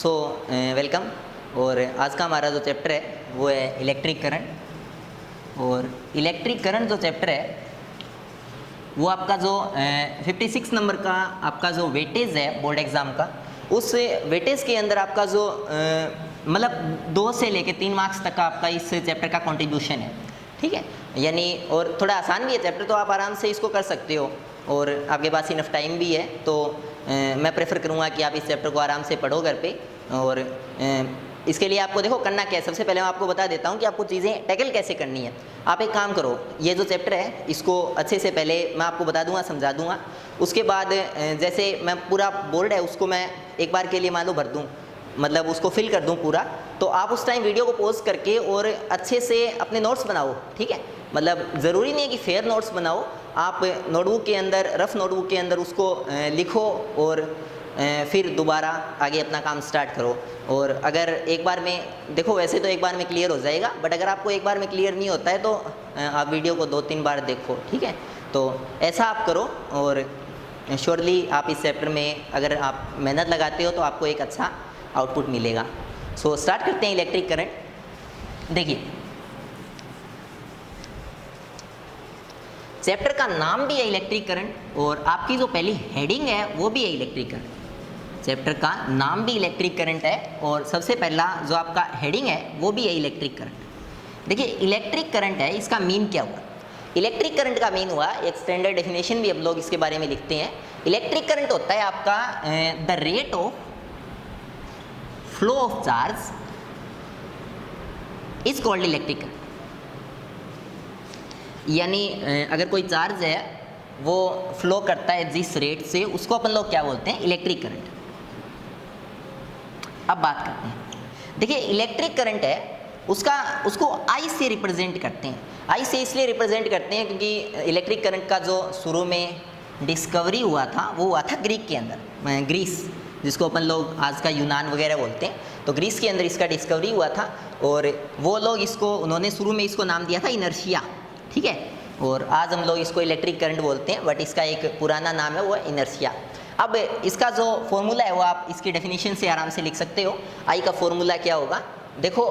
So welcome. और आज का हमारा जो चैप्टर है वो है इलेक्ट्रिक करंट। और इलेक्ट्रिक करंट जो चैप्टर है वो आपका जो 56 नंबर का आपका जो वेटेज है बोर्ड एग्ज़ाम का, उस वेटेज के अंदर आपका जो मतलब 2 से लेके 3 मार्क्स तक का आपका इस चैप्टर का कंट्रीब्यूशन है। ठीक है, यानी और थोड़ा आसान भी है चैप्टर, तो आप आराम से इसको कर सकते हो और आपके पास इनफ टाइम भी है। तो मैं प्रेफर करूँगा कि आप इस चैप्टर को आराम से पढ़ो घर पे। और इसके लिए आपको देखो करना क्या है, सबसे पहले मैं आपको बता देता हूँ कि आपको चीज़ें टैकल कैसे करनी है। आप एक काम करो, ये जो चैप्टर है इसको अच्छे से पहले मैं आपको बता दूंगा, समझा दूंगा। उसके बाद जैसे मैं पूरा बोर्ड है उसको मैं एक बार के लिए मान लो भर दूँ, मतलब उसको फिल कर दूँ पूरा, तो आप उस टाइम वीडियो को पॉज करके और अच्छे से अपने नोट्स बनाओ। ठीक है, मतलब ज़रूरी नहीं है कि फेयर नोट्स बनाओ, आप नोटबुक के अंदर, रफ नोटबुक के अंदर उसको लिखो और फिर दोबारा आगे अपना काम स्टार्ट करो। और अगर एक बार में देखो, वैसे तो एक बार में क्लियर हो जाएगा, बट अगर आपको एक बार में क्लियर नहीं होता है तो आप वीडियो को 2-3 बार देखो। ठीक है, तो ऐसा आप करो और श्योरली आप इस चैप्टर में अगर आप मेहनत लगाते हो तो आपको एक अच्छा आउटपुट मिलेगा। सो स्टार्ट करते हैं इलेक्ट्रिक करंट। देखिए, चैप्टर का नाम भी है इलेक्ट्रिक करंट और आपकी जो पहली हेडिंग है वो भी है इलेक्ट्रिक करंट। चैप्टर का नाम भी इलेक्ट्रिक करंट है और सबसे पहला जो आपका हेडिंग है वो भी है इलेक्ट्रिक करंट। देखिए, इलेक्ट्रिक करंट है, इसका मीन क्या हुआ? इलेक्ट्रिक करंट का मीन हुआ, एक स्टैंडर्ड डेफिनेशन भी हम लोग इसके बारे में लिखते हैं। इलेक्ट्रिक करंट होता है आपका the rate of flow of charge is called electric current. यानी अगर कोई चार्ज है वो फ्लो करता है जिस रेट से, उसको अपन लोग क्या बोलते हैं? Electric current. अब बात करते हैं, देखिए इलेक्ट्रिक करंट है उसको आई से रिप्रेजेंट करते हैं। आई से इसलिए रिप्रेजेंट करते हैं क्योंकि इलेक्ट्रिक करंट का जो शुरू में डिस्कवरी हुआ था वो हुआ था ग्रीक के अंदर, ग्रीस, जिसको अपन लोग आज का यूनान वगैरह बोलते हैं। तो ग्रीस के अंदर इसका डिस्कवरी हुआ था और वो लोग इसको, उन्होंने शुरू में इसको नाम दिया था इनर्शिया। ठीक है, और आज हम लोग इसको इलेक्ट्रिक करंट बोलते हैं, बट इसका एक पुराना नाम है वो है इनर्शिया। अब इसका जो फॉर्मूला है वो आप इसकी डेफिनेशन से आराम से लिख सकते हो। आई का फॉर्मूला क्या होगा? देखो,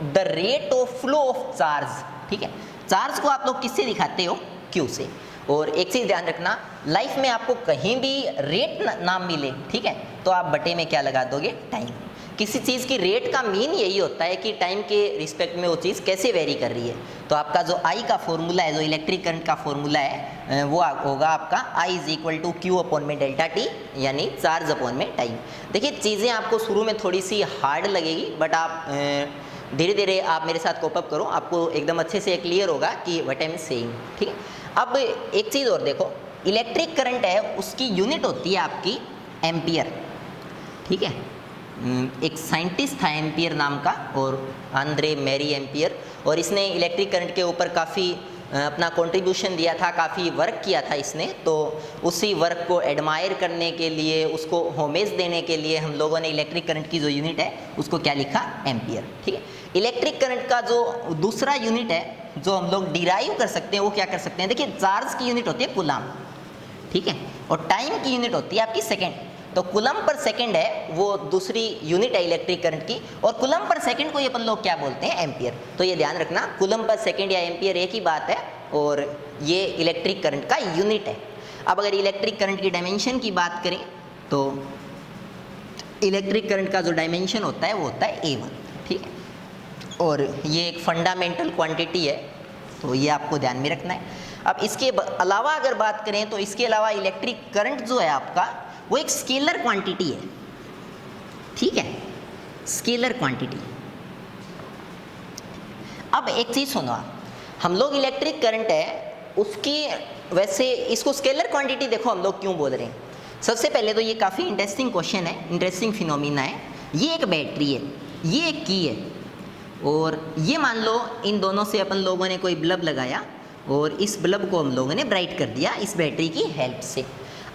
the rate of flow of charge. ठीक है, चार्ज को आप लोग किससे दिखाते हो? क्यू से। और एक चीज़ ध्यान रखना, लाइफ में आपको कहीं भी रेट नाम मिले, ठीक है, तो आप बटे में क्या लगा दोगे? टाइम। किसी चीज़ की रेट का मीन यही होता है कि टाइम के रिस्पेक्ट में वो चीज़ कैसे वेरी कर रही है। तो आपका जो आई का फॉर्मूला है, जो इलेक्ट्रिक करंट का फॉर्मूला है, वो होगा आपका I is equal to Q upon में डेल्टा टी, यानी चार्ज अपॉन में टाइम। देखिए, चीज़ें आपको शुरू में थोड़ी सी हार्ड लगेगी, बट आप धीरे धीरे आप मेरे साथ कोप अप करो, आपको एकदम अच्छे से क्लियर होगा कि व्हाट आई एम सेइंग। ठीक है, अब एक चीज़ और देखो, इलेक्ट्रिक करंट है उसकी यूनिट होती है आपकी एम्पियर। ठीक है, एक साइंटिस्ट था एम्पियर नाम का, और आंद्रे मैरी एम्पियर, और इसने इलेक्ट्रिक करंट के ऊपर काफ़ी अपना कंट्रीब्यूशन दिया था, काफ़ी वर्क किया था इसने। तो उसी वर्क को एडमायर करने के लिए, उसको होमेज देने के लिए हम लोगों ने इलेक्ट्रिक करंट की जो यूनिट है उसको क्या लिखा? एम्पियर। ठीक है, इलेक्ट्रिक करंट का जो दूसरा यूनिट है जो हम लोग डिराइव कर सकते हैं वो क्या कर सकते हैं? देखिए, चार्ज की यूनिट होती है कूलम, ठीक है, और टाइम की यूनिट होती है आपकी सेकेंड। तो कूलम पर सेकंड है वो दूसरी यूनिट है इलेक्ट्रिक करंट की, और कूलम पर सेकंड को ये अपन लोग क्या बोलते हैं? एम्पियर। तो ये ध्यान रखना, कूलम पर सेकंड या एम्पियर एक ही बात है, और ये इलेक्ट्रिक करंट का यूनिट है। अब अगर इलेक्ट्रिक करंट की डायमेंशन की बात करें तो इलेक्ट्रिक करंट का जो डायमेंशन होता है वो होता है A1। ठीक है, और ये एक फंडामेंटल क्वांटिटी है, तो ये आपको ध्यान में रखना है। अब इसके अलावा अगर बात करें तो इसके अलावा इलेक्ट्रिक करंट जो है आपका वो एक स्केलर क्वांटिटी है। ठीक है, स्केलर क्वांटिटी। अब एक चीज सुनो आप, हम लोग इलेक्ट्रिक करंट है उसकी, वैसे इसको स्केलर क्वांटिटी देखो हम लोग क्यों बोल रहे हैं। सबसे पहले तो ये काफ़ी इंटरेस्टिंग क्वेश्चन है, इंटरेस्टिंग फिनोमिना है। ये एक बैटरी है, ये एक की है, और ये मान लो इन दोनों से अपन लोगों ने कोई बल्ब लगाया और इस बल्ब को हम लोगों ने ब्राइट कर दिया इस बैटरी की हेल्प से।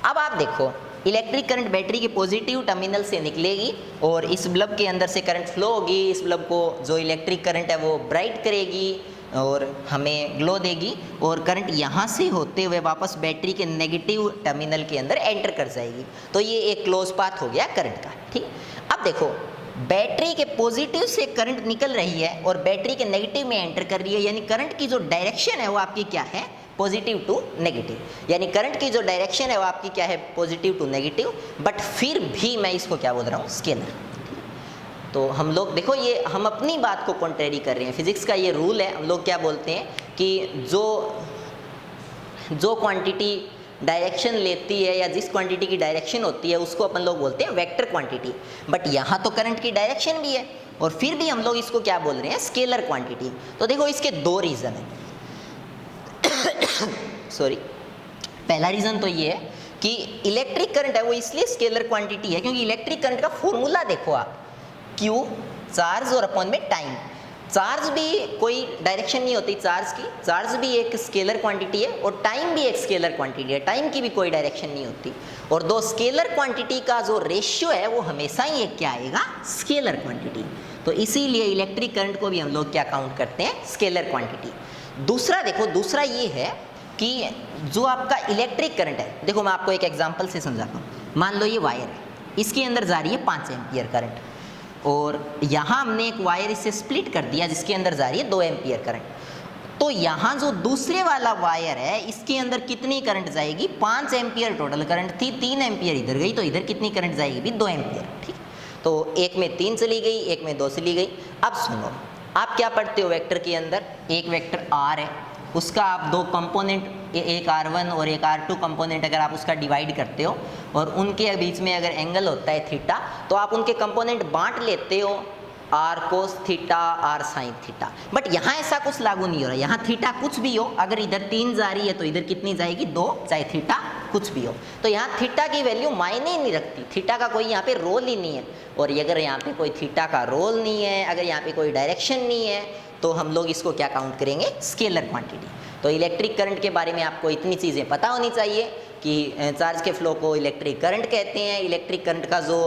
अब आप देखो, इलेक्ट्रिक करंट बैटरी के पॉजिटिव टर्मिनल से निकलेगी और इस बल्ब के अंदर से करंट फ्लो होगी, इस बल्ब को जो इलेक्ट्रिक करंट है वो ब्राइट करेगी और हमें ग्लो देगी, और करंट यहाँ से होते हुए वापस बैटरी के नेगेटिव टर्मिनल के अंदर एंटर कर जाएगी। तो ये एक क्लोज पाथ हो गया करंट का। ठीक, अब देखो बैटरी के पॉजिटिव से करंट निकल रही है और बैटरी के नेगेटिव में एंटर कर रही है, यानी करंट की जो डायरेक्शन है वो आपकी क्या है, पॉजिटिव टू नेगेटिव। यानी करंट की जो डायरेक्शन है वो आपकी क्या है, पॉजिटिव टू नेगेटिव, बट फिर भी मैं इसको क्या बोल रहा हूँ, स्केलर। तो हम लोग देखो, ये हम अपनी बात को कॉन्ट्रेरी कर रहे हैं। फिजिक्स का ये रूल है, हम लोग क्या बोलते हैं कि जो क्वांटिटी डायरेक्शन लेती है या जिस क्वांटिटी की डायरेक्शन होती है उसको अपन लोग बोलते हैं वेक्टर क्वांटिटी। बट यहाँ तो करंट की डायरेक्शन भी है और फिर भी हम लोग इसको क्या बोल रहे हैं, स्केलर क्वांटिटी। तो देखो इसके दो रीज़न है। सॉरी, पहला रीज़न तो ये है कि इलेक्ट्रिक करंट है वो इसलिए स्केलर क्वांटिटी है क्योंकि इलेक्ट्रिक करंट का फॉर्मूला देखो आप, Q चार्ज और अपॉन में टाइम। चार्ज भी कोई डायरेक्शन नहीं होती चार्ज की, चार्ज भी एक स्केलर क्वांटिटी है और टाइम भी एक स्केलर क्वांटिटी है, टाइम की भी कोई डायरेक्शन नहीं होती। और दो स्केलर क्वांटिटी का जो रेशियो है वो हमेशा ही एक क्या आएगा, स्केलर क्वांटिटी। तो इसीलिए इलेक्ट्रिक करंट को भी हम लोग क्या काउंट करते हैं, स्केलर क्वांटिटी। दूसरा देखो, दूसरा ये है कि जो आपका इलेक्ट्रिक करंट है, देखो मैं आपको एक एग्जांपल से समझाता हूँ। मान लो ये वायर है, इसके अंदर जा रही है 5 एम्पियर करंट और यहाँ हमने एक वायर इससे स्प्लिट कर दिया जिसके अंदर जा रही है 2 एम्पियर करंट। तो यहाँ जो दूसरे वाला वायर है इसके अंदर कितनी करंट जाएगी, 5 एम्पियर टोटल करंट थी, 3 एम्पियर इधर गई, तो इधर कितनी करंट जाएगी भी 2 एम्पियर। ठीक, तो एक में 3 चली गई, एक में 2 चली गई। अब सुनो, आप क्या पढ़ते हो वेक्टर के अंदर, एक वेक्टर R है, उसका आप दो कंपोनेंट, एक R1 और एक R2 कंपोनेंट अगर आप उसका डिवाइड करते हो और उनके बीच में अगर एंगल होता है थीटा, तो आप उनके कंपोनेंट बांट लेते हो, R cos theta, R sin theta. But यहाँ ऐसा कुछ लागू नहीं हो रहा, यहाँ थीटा कुछ भी हो, अगर इधर 3 जा रही है तो इधर कितनी जाएगी, 2, चाहे थीटा कुछ भी हो। तो यहाँ थीटा की वैल्यू मायने ही नहीं रखती, थीटा का कोई यहाँ पे रोल ही नहीं है। और अगर यहाँ पे कोई थीटा का रोल नहीं है, अगर यहाँ पे कोई डायरेक्शन नहीं है, तो हम लोग इसको क्या काउंट करेंगे, स्केलर क्वांटिटी। तो इलेक्ट्रिक करंट के बारे में आपको इतनी चीज़ें पता होनी चाहिए कि चार्ज के फ्लो को इलेक्ट्रिक करंट कहते हैं। इलेक्ट्रिक करंट का जो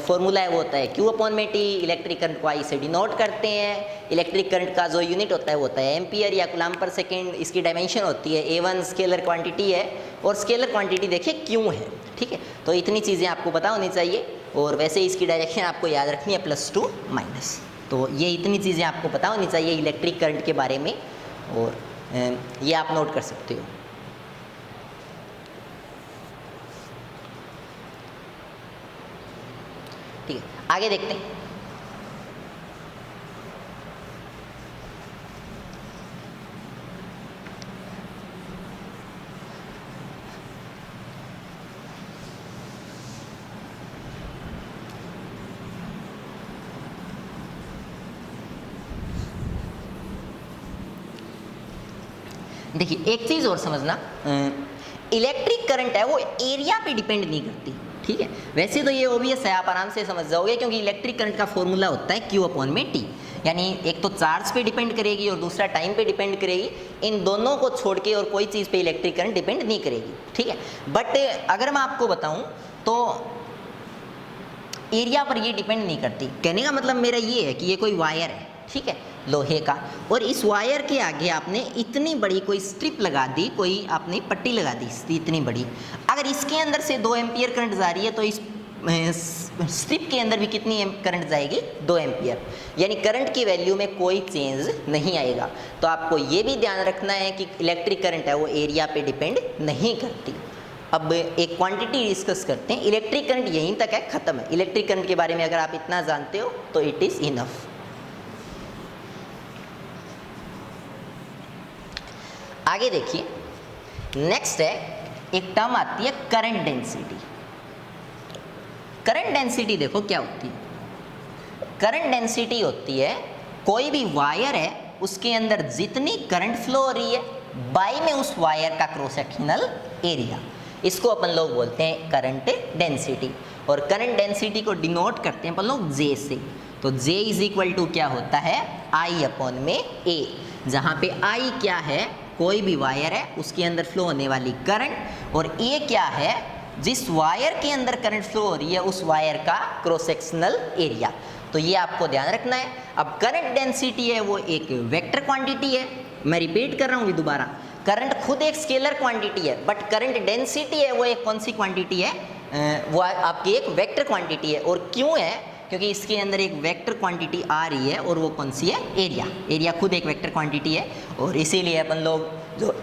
फॉर्मूला है वो होता है Q/T। इलेक्ट्रिक करंट को I से डिनोट करते हैं। इलेक्ट्रिक करंट का जो यूनिट होता है वो होता है एम्पियर या कूलम्ब पर सेकेंड। इसकी डायमेंशन होती है A1, स्केलर क्वांटिटी है, और स्केलर क्वांटिटी देखिए Q है। ठीक है, तो इतनी चीज़ें आपको पता होनी चाहिए। और वैसे इसकी डायरेक्शन आपको याद रखनी है +2 माइनस। तो ये इतनी चीज़ें आपको पता होनी चाहिए इलेक्ट्रिक करंट के बारे में, और ये आप नोट कर सकते हो। ठीक है, आगे देखते हैं। देखिए एक चीज़ और समझना, इलेक्ट्रिक करंट है वो एरिया पे डिपेंड नहीं करती। ठीक है, वैसे तो ये ओबियस है, आप आराम से समझ जाओगे, क्योंकि इलेक्ट्रिक करंट का फॉर्मूला होता है Q/T। यानी एक तो चार्ज पे डिपेंड करेगी और दूसरा टाइम पे डिपेंड करेगी। इन दोनों को छोड़ के और कोई चीज़ पे इलेक्ट्रिक करंट डिपेंड नहीं करेगी। ठीक है, बट अगर मैं आपको बताऊं तो एरिया पर ये डिपेंड नहीं करती। कहने का मतलब मेरा ये है कि ये कोई वायर है, ठीक है, लोहे का, और इस वायर के आगे आपने इतनी बड़ी कोई स्ट्रिप लगा दी, कोई आपने पट्टी लगा दी इतनी बड़ी। अगर इसके अंदर से 2 एम्पियर करंट जा रही है तो इस स्ट्रिप के अंदर भी कितनी करंट जाएगी, 2 एम्पियर। यानी करंट की वैल्यू में कोई चेंज नहीं आएगा। तो आपको ये भी ध्यान रखना है कि इलेक्ट्रिक करंट है वो एरिया पे डिपेंड नहीं करती। अब एक क्वांटिटी डिस्कस करते हैं। इलेक्ट्रिक करंट यहीं तक है, खत्म है। इलेक्ट्रिक करंट के बारे में अगर आप इतना जानते हो तो इट इज़ इनफ। आगे देखिए, नेक्स्ट है एक टर्म आती है करंट डेंसिटी। करंट डेंसिटी देखो क्या होती है। करंट डेंसिटी होती है कोई भी वायर है उसके अंदर जितनी करंट फ्लो हो रही है बाई में उस वायर का क्रॉस सेक्शनल एरिया, इसको अपन लोग बोलते हैं करंट डेंसिटी। और करंट डेंसिटी को डिनोट करते हैं अपन लोग J से। तो J इज इक्वल टू क्या होता है, I/A, जहाँ पे I क्या है, कोई भी वायर है उसके अंदर फ्लो होने वाली करंट, और A क्या है, जिस वायर के अंदर करंट फ्लो हो रही है उस वायर का क्रॉस सेक्शनल एरिया। तो ये आपको ध्यान रखना है। अब करंट डेंसिटी है वो एक वेक्टर क्वांटिटी है। मैं रिपीट कर रहा हूँ दोबारा, करंट खुद एक स्केलर क्वांटिटी है, बट करंट डेंसिटी है वो एक कौन सी क्वांटिटी है, वो आपकी एक वेक्टर क्वांटिटी है। और क्यों है, क्योंकि इसके अंदर एक वेक्टर क्वांटिटी आ रही है और वो कौन सी है, एरिया। एरिया खुद एक वेक्टर क्वांटिटी है और इसीलिए अपन लोग जो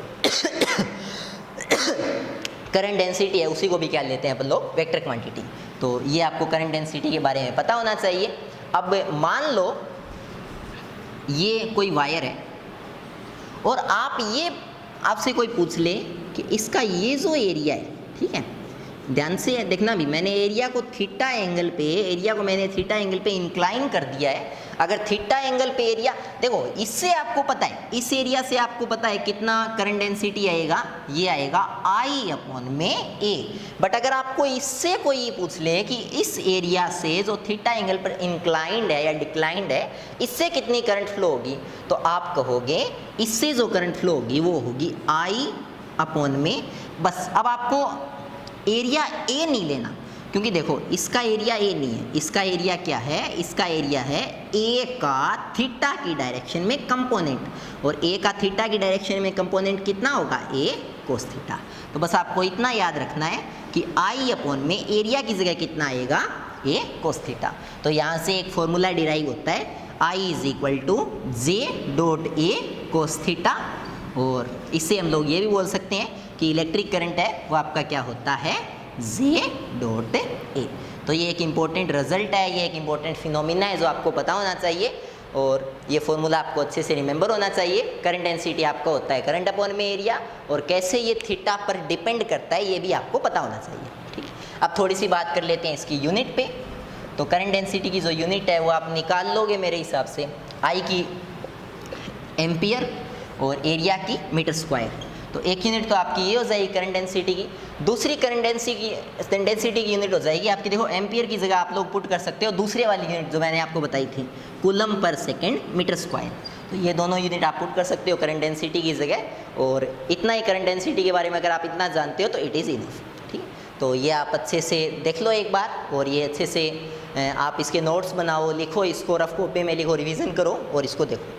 करंट डेंसिटी है उसी को भी क्या लेते हैं अपन लोग, वेक्टर क्वांटिटी। तो ये आपको करंट डेंसिटी के बारे में पता होना चाहिए। अब मान लो ये कोई वायर है और आपसे कोई पूछ ले कि इसका ये जो एरिया है, ठीक है, ध्यान से देखना भी, मैंने एरिया को थीटा एंगल पे इंक्लाइन कर दिया है। अगर थीटा एंगल पे एरिया देखो, इससे आपको पता है, इस एरिया से आपको पता है कितना करंट डेंसिटी आएगा, ये आएगा I/A। बट अगर आपको इससे कोई पूछ ले कि इस एरिया से जो थीटा एंगल पर इंक्लाइंड है या डिक्लाइंड है, इससे कितनी करंट फ्लो होगी, तो आप कहोगे इससे जो करंट फ्लो होगी वो होगी I/में। बस अब आपको एरिया A नहीं लेना, क्योंकि देखो इसका एरिया A नहीं है, इसका एरिया क्या है, इसका एरिया है A का थीटा की डायरेक्शन में कंपोनेंट, और A का थीटा की डायरेक्शन में कंपोनेंट कितना होगा, A कोस थीटा। तो बस आपको इतना याद रखना है कि I/में एरिया की जगह कितना आएगा, A कोस थीटा। तो यहाँ से एक फॉर्मूला डिराइव होता है, I=J.A कोस थीटा, और इससे हम लोग ये भी बोल सकते हैं कि इलेक्ट्रिक करंट है वो आपका क्या होता है, J.A। तो ये एक इम्पोर्टेंट रिजल्ट है, ये एक इम्पोर्टेंट फिनोमिना है जो आपको पता होना चाहिए, और ये फॉर्मूला आपको अच्छे से रिमेंबर होना चाहिए। करंट डेंसिटी आपका होता है करंट अपॉन में एरिया, और कैसे ये थीटा पर डिपेंड करता है ये भी आपको पता होना चाहिए, ठीक है। अब थोड़ी सी बात कर लेते हैं इसकी यूनिट पे। तो करंट डेंसिटी की जो यूनिट है वो आप निकाल लोगे मेरे हिसाब से, I की एम्पियर और एरिया की मीटर स्क्वायर। तो एक यूनिट तो आपकी ये हो जाएगी करंट डेंसिटी की। दूसरी करंट डेंसिटी की यूनिट हो जाएगी आपकी, देखो एम्पियर की जगह आप लोग पुट कर सकते हो दूसरे वाली यूनिट जो मैंने आपको बताई थी, coulomb per second metre square. तो ये दोनों यूनिट आप पुट कर सकते हो करंट डेंसिटी की जगह, और इतना ही करंट डेंसिटी के बारे में अगर आप इतना जानते हो तो इट इज़ इनफ, ठीक। तो ये आप अच्छे से देख लो एक बार, और ये अच्छे से आप इसके नोट्स बनाओ, लिखो इसको, रफ कॉपी में लिखो, रिविज़न करो और इसको देखो।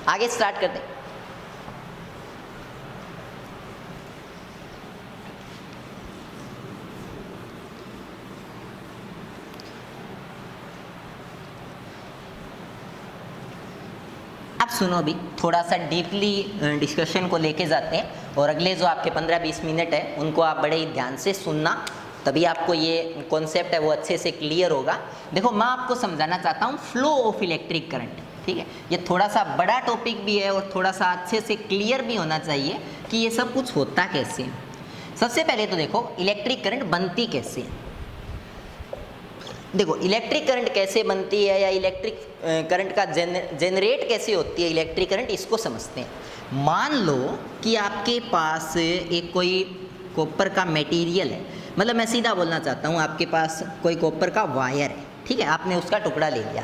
आगे स्टार्ट करते हैं। अब सुनो, अभी थोड़ा सा डीपली डिस्कशन को लेके जाते हैं, और अगले जो आपके 15-20 मिनट है उनको आप बड़े ही ध्यान से सुनना, तभी आपको ये कॉन्सेप्ट है वो अच्छे से क्लियर होगा। देखो मैं आपको समझाना चाहता हूँ फ्लो ऑफ इलेक्ट्रिक करंट, ठीक है। ये थोड़ा सा बड़ा टॉपिक भी है और थोड़ा सा अच्छे से क्लियर भी होना चाहिए कि ये सब कुछ होता कैसे है। सबसे पहले तो देखो इलेक्ट्रिक करंट बनती कैसे है। देखो इलेक्ट्रिक करंट कैसे बनती है, या इलेक्ट्रिक करंट का जनरेट कैसे होती है इलेक्ट्रिक करंट, इसको समझते हैं। मान लो कि आपके पास एक कोई कॉपर का मटेरियल है, मतलब मैं सीधा बोलना चाहता हूँ, आपके पास कोई कॉपर का वायर है, ठीक है, आपने उसका टुकड़ा ले लिया।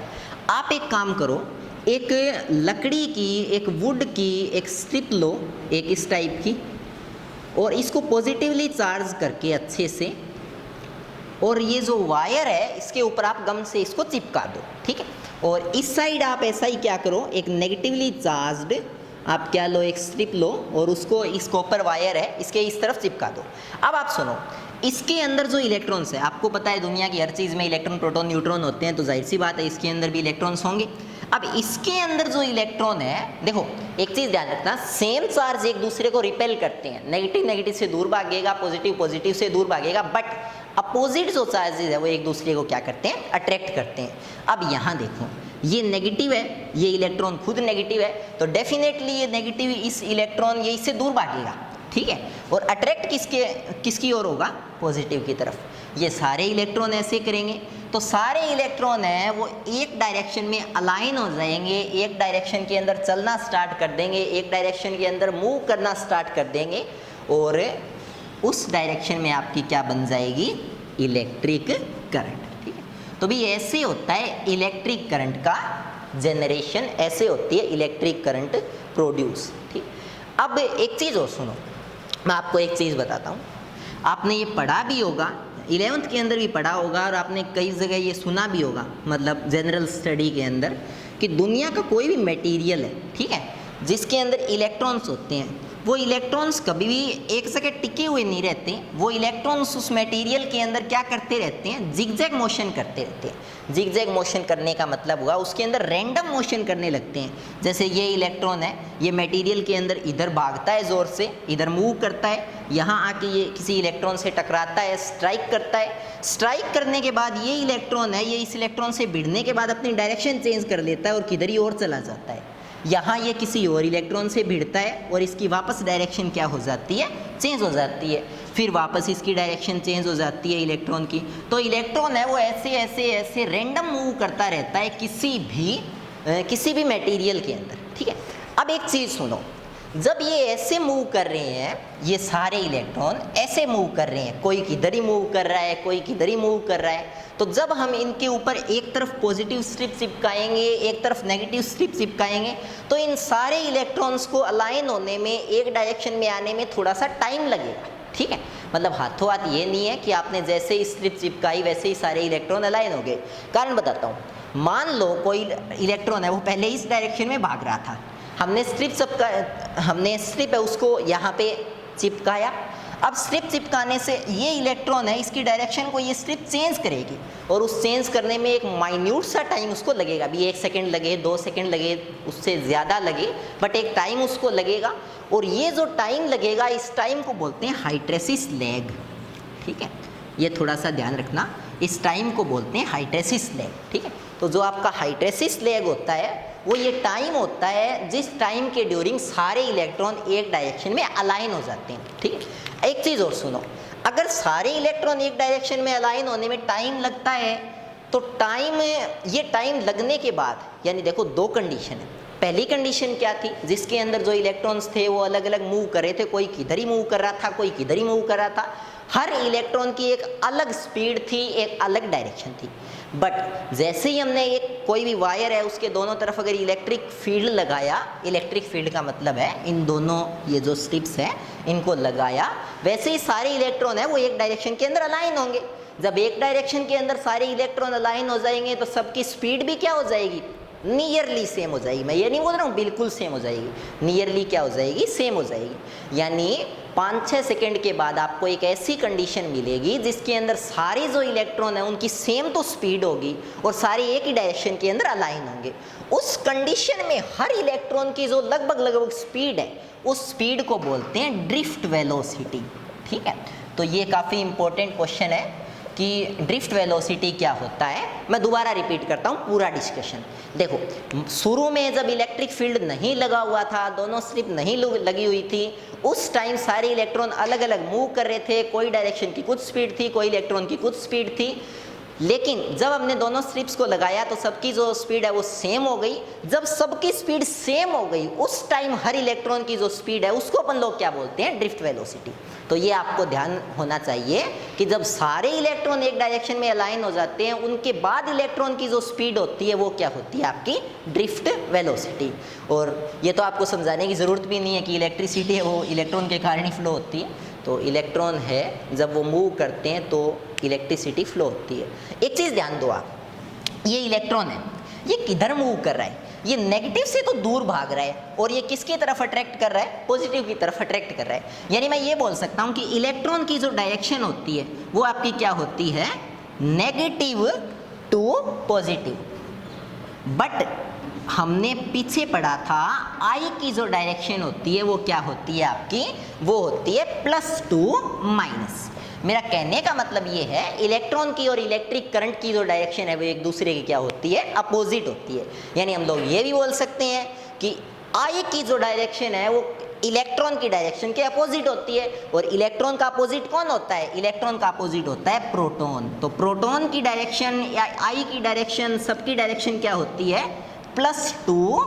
आप एक काम करो, एक लकड़ी की, एक वुड की एक स्ट्रिप लो, एक इस टाइप की, और इसको पॉजिटिवली चार्ज करके अच्छे से, और ये जो वायर है इसके ऊपर आप गम से इसको चिपका दो, ठीक है। और इस साइड आप ऐसा ही क्या करो, एक नेगेटिवली चार्ज्ड आप क्या लो, एक स्ट्रिप लो, और उसको इस कॉपर वायर है इसके इस तरफ चिपका दो। अब आप सुनो, इसके अंदर जो इलेक्ट्रॉन्स है, आपको पता है दुनिया की हर चीज़ में इलेक्ट्रॉन, प्रोटॉन, न्यूट्रॉन होते हैं, तो जाहिर सी बात है इसके अंदर भी इलेक्ट्रॉन्स होंगे। अब इसके अंदर जो इलेक्ट्रॉन है, देखो एक चीज़ ध्यान रखना, सेम चार्ज एक दूसरे को रिपेल करते हैं, नेगेटिव नेगेटिव से दूर भागेगा, पॉजिटिव पॉजिटिव से दूर भागेगा, बट अपोजिट जो चार्जेज है वो एक दूसरे को क्या करते हैं, अट्रैक्ट करते हैं। अब यहाँ देखो ये नेगेटिव है, ये इलेक्ट्रॉन खुद नेगेटिव है, तो डेफिनेटली ये नेगेटिव इस इलेक्ट्रॉन ये इससे दूर भागेगा, ठीक है, और अट्रैक्ट किसकी ओर होगा, पॉजिटिव की तरफ। ये सारे इलेक्ट्रॉन ऐसे करेंगे, तो सारे इलेक्ट्रॉन हैं वो एक डायरेक्शन में अलाइन हो जाएंगे, एक डायरेक्शन के अंदर चलना स्टार्ट कर देंगे, एक डायरेक्शन के अंदर मूव करना स्टार्ट कर देंगे, और उस डायरेक्शन में आपकी क्या बन जाएगी, इलेक्ट्रिक करंट, ठीक है। तो भी ऐसे होता है इलेक्ट्रिक करंट का जनरेशन, ऐसे होती है इलेक्ट्रिक करंट प्रोड्यूस, ठीक। अब एक चीज़ और सुनो, मैं आपको एक चीज़ बताता हूँ, आपने ये पढ़ा भी होगा, 11th के अंदर भी पढ़ा होगा, और आपने कई जगह ये सुना भी होगा, मतलब जनरल स्टडी के अंदर, कि दुनिया का कोई भी मटेरियल है, ठीक है, जिसके अंदर इलेक्ट्रॉन्स होते हैं, वो इलेक्ट्रॉन्स कभी भी एक जगह टिके हुए नहीं रहते, वो इलेक्ट्रॉन्स उस मटेरियल के अंदर क्या करते रहते हैं, जिगजैग मोशन करते रहते हैं। जिगजैग मोशन करने का मतलब हुआ उसके अंदर रैंडम मोशन करने लगते हैं। जैसे ये इलेक्ट्रॉन है, ये मटेरियल के अंदर इधर भागता है ज़ोर से, इधर मूव करता है, यहाँ आके ये किसी इलेक्ट्रॉन से टकराता है, स्ट्राइक करता है। स्ट्राइक करने के बाद ये इलेक्ट्रॉन है, ये इस इलेक्ट्रॉन से भिड़ने के बाद अपनी डायरेक्शन चेंज कर लेता है और किधर ही और चला जाता है। यहाँ ये किसी और इलेक्ट्रॉन से भिड़ता है और इसकी वापस डायरेक्शन क्या हो जाती है, चेंज हो जाती है। फिर वापस इसकी डायरेक्शन चेंज हो जाती है इलेक्ट्रॉन की। तो इलेक्ट्रॉन है वो ऐसे ऐसे ऐसे रैंडम मूव करता रहता है किसी भी मटेरियल के अंदर, ठीक है। अब एक चीज़ सुनो, जब ये ऐसे मूव कर रहे हैं, ये सारे इलेक्ट्रॉन ऐसे मूव कर रहे हैं, कोई किधर ही मूव कर रहा है, कोई किधर ही मूव कर रहा है, तो जब हम इनके ऊपर एक तरफ पॉजिटिव स्ट्रिप चिपकाएंगे, एक तरफ नेगेटिव स्ट्रिप चिपकाएंगे, तो इन सारे इलेक्ट्रॉन्स को अलाइन होने में, एक डायरेक्शन में आने में थोड़ा सा टाइम लगेगा, ठीक है। मतलब हाथों हाथ ये नहीं है कि आपने जैसे ही स्ट्रिप चिपकाई वैसे ही सारे इलेक्ट्रॉन अलाइन हो गए। कारण बताता हूँ, मान लो कोई इलेक्ट्रॉन है वो पहले इस डायरेक्शन में भाग रहा था, हमने स्ट्रिप है उसको यहाँ पे चिपकाया। अब स्ट्रिप चिपकाने से ये इलेक्ट्रॉन है, इसकी डायरेक्शन को ये स्ट्रिप चेंज करेगी और उस चेंज करने में एक माइन्यूट सा टाइम उसको लगेगा, भी 1 सेकेंड लगे, 2 सेकेंड लगे, उससे ज़्यादा लगे, बट एक टाइम उसको लगेगा। और ये जो टाइम लगेगा, इस टाइम को बोलते हैं हाइड्रेसिस लैग, ठीक है। ये थोड़ा सा ध्यान रखना, इस टाइम को बोलते हैं हाइड्रेसिस लैग, ठीक है। तो जो आपका हाइड्रेसिस लैग होता है वो ये टाइम होता है जिस टाइम के ड्यूरिंग सारे इलेक्ट्रॉन एक डायरेक्शन में अलाइन हो जाते हैं, ठीक है। एक चीज़ और सुनो, अगर सारे इलेक्ट्रॉन एक डायरेक्शन में अलाइन होने में टाइम लगता है, तो ये टाइम लगने के बाद, यानी देखो 2 कंडीशन है। पहली कंडीशन क्या थी, जिसके अंदर जो इलेक्ट्रॉन्स थे वो अलग अलग मूव कर रहे थे, कोई किधर ही मूव कर रहा था, कोई किधर ही मूव कर रहा था, हर इलेक्ट्रॉन की एक अलग स्पीड थी, एक अलग डायरेक्शन थी। बट जैसे ही हमने एक कोई भी वायर है उसके दोनों तरफ अगर इलेक्ट्रिक फील्ड लगाया, इलेक्ट्रिक फील्ड का मतलब है इन दोनों ये जो स्ट्रिप्स हैं इनको लगाया, वैसे ही सारे इलेक्ट्रॉन है वो एक डायरेक्शन के अंदर अलाइन होंगे। जब एक डायरेक्शन के अंदर सारे इलेक्ट्रॉन अलाइन हो जाएंगे तो सबकी स्पीड भी क्या हो जाएगी, नियरली सेम हो जाएगी। मैं ये नहीं बोल रहा हूँ बिल्कुल सेम हो जाएगी, नियरली क्या हो जाएगी, सेम हो जाएगी। यानी 5-6 सेकेंड के बाद आपको एक ऐसी कंडीशन मिलेगी जिसके अंदर सारे जो इलेक्ट्रॉन है उनकी सेम तो स्पीड होगी और सारे एक ही डायरेक्शन के अंदर अलाइन होंगे। उस कंडीशन में हर इलेक्ट्रॉन की जो लगभग स्पीड है, उस स्पीड को बोलते हैं ड्रिफ्ट वेलोसिटी, ठीक है। तो ये काफ़ी इंपॉर्टेंट क्वेश्चन है कि ड्रिफ्ट वेलोसिटी क्या होता है। मैं दोबारा रिपीट करता हूँ पूरा डिस्कशन। देखो, शुरू में जब इलेक्ट्रिक फील्ड नहीं लगा हुआ था, दोनों स्ट्रिप नहीं लगी हुई थी, उस टाइम सारे इलेक्ट्रॉन अलग अलग मूव कर रहे थे, कोई डायरेक्शन की कुछ स्पीड थी, कोई इलेक्ट्रॉन की कुछ स्पीड थी। लेकिन जब हमने दोनों स्ट्रिप्स को लगाया तो सबकी जो स्पीड है वो सेम हो गई। जब सबकी स्पीड सेम हो गई, उस टाइम हर इलेक्ट्रॉन की जो स्पीड है उसको अपन लोग क्या बोलते हैं, ड्रिफ्ट वेलोसिटी। तो ये आपको ध्यान होना चाहिए कि जब सारे इलेक्ट्रॉन एक डायरेक्शन में अलाइन हो जाते हैं, उनके बाद इलेक्ट्रॉन की जो स्पीड होती है वो क्या होती है, आपकी ड्रिफ्ट वेलोसिटी। और ये तो आपको समझाने की ज़रूरत भी नहीं है कि इलेक्ट्रिसिटी है वो इलेक्ट्रॉन के कारण ही फ्लो होती है। तो इलेक्ट्रॉन है जब वो मूव करते हैं तो इलेक्ट्रिसिटी फ्लो होती है। एक चीज़ ध्यान दो आप, ये इलेक्ट्रॉन है, ये किधर मूव कर रहा है, ये नेगेटिव से तो दूर भाग रहा है और ये किसकी तरफ अट्रैक्ट कर रहा है, पॉजिटिव की तरफ अट्रैक्ट कर रहा है। यानी मैं ये बोल सकता हूँ कि इलेक्ट्रॉन की जो डायरेक्शन होती है वो आपकी क्या होती है, नेगेटिव टू पॉजिटिव। बट हमने पीछे पढ़ा था आई की जो डायरेक्शन होती है वो क्या होती है आपकी, वो होती है +2 मेरा कहने का मतलब ये है, इलेक्ट्रॉन की और इलेक्ट्रिक करंट की जो डायरेक्शन है वो एक दूसरे की क्या होती है, अपोजिट होती है। यानी हम लोग ये भी बोल सकते हैं कि आई की जो डायरेक्शन है वो इलेक्ट्रॉन की डायरेक्शन के अपोजिट होती है। और इलेक्ट्रॉन का अपोजिट कौन होता है, इलेक्ट्रॉन का अपोजिट होता है प्रोटॉन। तो प्रोटॉन की डायरेक्शन या आई की डायरेक्शन, सबकी डायरेक्शन क्या होती है, +2,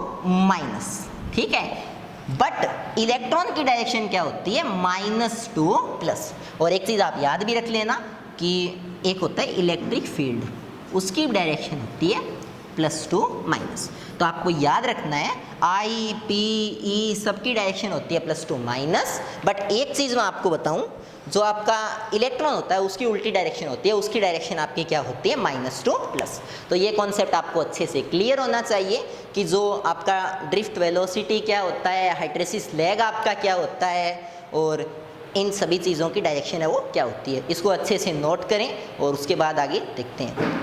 ठीक है। बट इलेक्ट्रॉन की डायरेक्शन क्या होती है, -2+। और एक चीज़ आप याद भी रख लेना कि एक होता है इलेक्ट्रिक फील्ड, उसकी डायरेक्शन होती है +2-। तो आपको याद रखना है I, P, E सबकी डायरेक्शन होती है +2-। बट एक चीज़ मैं आपको बताऊं, जो आपका इलेक्ट्रॉन होता है उसकी उल्टी डायरेक्शन होती है, उसकी डायरेक्शन आपकी क्या होती है, -2+। तो ये कॉन्सेप्ट आपको अच्छे से क्लियर होना चाहिए कि जो आपका ड्रिफ्ट वेलोसिटी क्या होता है, हाइड्रेसिस लैग आपका क्या होता है, और इन सभी चीज़ों की डायरेक्शन है वो क्या होती है। इसको अच्छे से नोट करें और उसके बाद आगे देखते हैं।